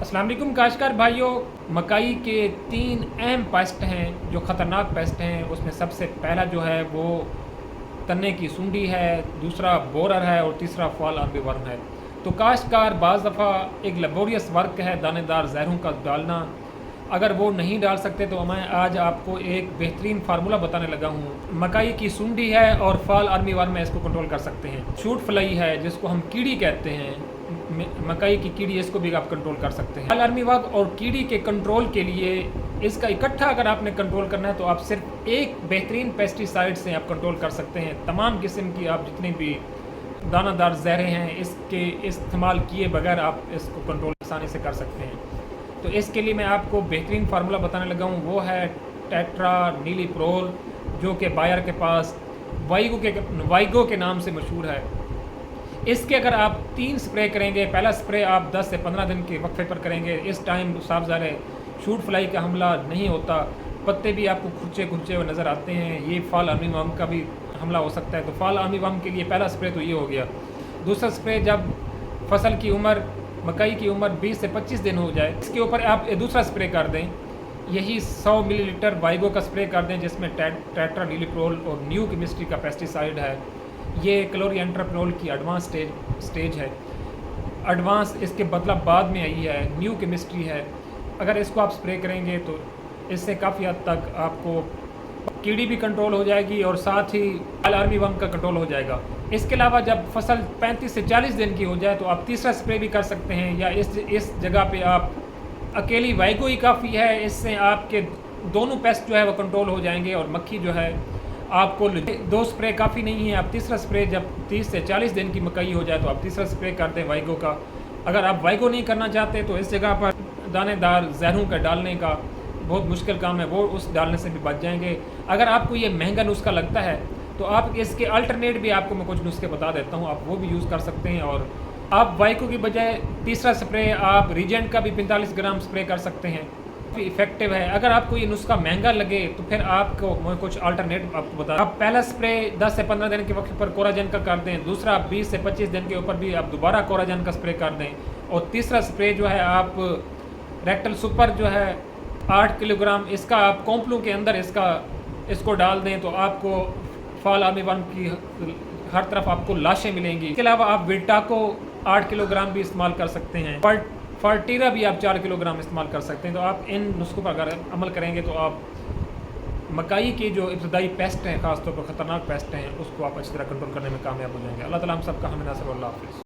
अस्सलाम वालेकुम काश्तकार भाइयों। मकई के 3 अहम पेस्ट हैं जो ख़तरनाक पेस्ट हैं। उसमें सबसे पहला जो है वो तने की सुंडी है, दूसरा बोरर है और तीसरा फॉल आर्मीवर्म है। तो काश्तकार बाज़ दफ़ा एक लेबोरियस वर्क है दानेदार जहरों का डालना। अगर वो नहीं डाल सकते तो मैं आज आपको एक बेहतरीन फार्मूला बताने लगा हूँ। मकई की सुंडी है और फॉल आर्मीवर्म है, इसको कंट्रोल कर सकते हैं। शूट फ्लाई है जिसको हम कीड़ी कहते हैं, मकई की कीड़ी, इसको भी आप कंट्रोल कर सकते हैं। फॉल आर्मीवर्म और कीड़ी के कंट्रोल के लिए इसका इकट्ठा अगर आपने कंट्रोल करना है तो आप सिर्फ एक बेहतरीन पेस्टिसाइड से आप कंट्रोल कर सकते हैं। तमाम किस्म की आप जितनी भी दानादार जहरें हैं इसके इस्तेमाल किए बगैर आप इसको कंट्रोल आसानी से कर सकते हैं। तो इसके लिए मैं आपको बेहतरीन फार्मूला बताने लगा हूँ, वो है टेट्रा नीलीप्रोल, जो कि बायर के पास वाइगो के नाम से मशहूर है। इसके अगर आप 3 स्प्रे करेंगे, पहला स्प्रे आप 10 से 15 दिन के वक्फे पर करेंगे। इस टाइम साफ ज़ाहिर है शूट फ्लाई का हमला नहीं होता, पत्ते भी आपको खुरचे खुरचे हुए नज़र आते हैं। ये फॉल आर्मीवर्म का भी हमला हो सकता है। तो फॉल आर्मीवर्म के लिए पहला स्प्रे तो ये हो गया। दूसरा स्प्रे जब फसल की उम्र, मकई की उम्र 20 से 25 दिन हो जाए, इसके ऊपर आप दूसरा स्प्रे कर दें। यही 100 मिलीलीटर वाइगो का स्प्रे कर दें जिसमें टेट्रा नीलीप्रोल और न्यू केमिस्ट्री का पेस्टिसाइड है। ये क्लोरिएंट्रोपिनोल की एडवांस स्टेज है। एडवांस इसके बदला बाद में आई है, न्यू केमिस्ट्री है। अगर इसको आप स्प्रे करेंगे तो इससे काफ़ी हद तक आपको कीड़ी भी कंट्रोल हो जाएगी और साथ ही फॉल आर्मीवर्म का कंट्रोल हो जाएगा। इसके अलावा जब फसल 35 से 40 दिन की हो जाए तो आप तीसरा स्प्रे भी कर सकते हैं, या इस जगह पे आप अकेली वाइगो ही काफ़ी है। इससे आपके दोनों पेस्ट जो है वो कंट्रोल हो जाएंगे और मक्खी जो है आपको 2 स्प्रे काफ़ी नहीं है। आप तीसरा स्प्रे जब 30 से 40 दिन की मकई हो जाए तो आप तीसरा स्प्रे कर दें वाइगो का। अगर आप वाइगो नहीं करना चाहते तो इस जगह पर दानेदार जहरों का डालने का बहुत मुश्किल काम है, वो उस डालने से भी बच जाएंगे। अगर आपको ये महंगा नुस्खा लगता है तो आप इसके अल्टरनेट भी आपको मैं कुछ नुस्खे बता देता हूँ, आप वो भी यूज़ कर सकते हैं। और आप वाइको की बजाय तीसरा स्प्रे आप रीजेंट का भी 45 ग्राम स्प्रे कर सकते हैं, काफ़ी इफेक्टिव है। अगर आपको ये नुस्खा महंगा लगे तो फिर आपको मैं कुछ अल्टरनेट आपको बता। आप पहला स्प्रे 10 से 15 दिन के वक्त पर कोराजन का कर दें, दूसरा 20 से 25 दिन के ऊपर भी आप दोबारा कोराजन का स्प्रे कर दें, और तीसरा स्प्रे जो है आप रेक्टल सुपर जो है 8 किलोग्राम इसका आप कॉम्प्लू के अंदर इसको डाल दें तो आपको फॉल आर्मीवर्म की हर तरफ आपको लाशें मिलेंगी। इसके अलावा आप विल्टाको 8 किलोग्राम भी इस्तेमाल कर सकते हैं, फर्टीरा भी आप 4 किलोग्राम इस्तेमाल कर सकते हैं। तो आप इन नुस्खों पर अगर अमल करेंगे तो आप मकई की जो इब्तदाई पेस्ट हैं, खासतौर पर ख़तरनाक पेस्ट हैं, उसको आप अच्छी तरह कंट्रोल करने में कामयाब हो जाएंगे। अल्लाह ताला हम सबका हामी नासिर। अल्लाह हाफ़िज़।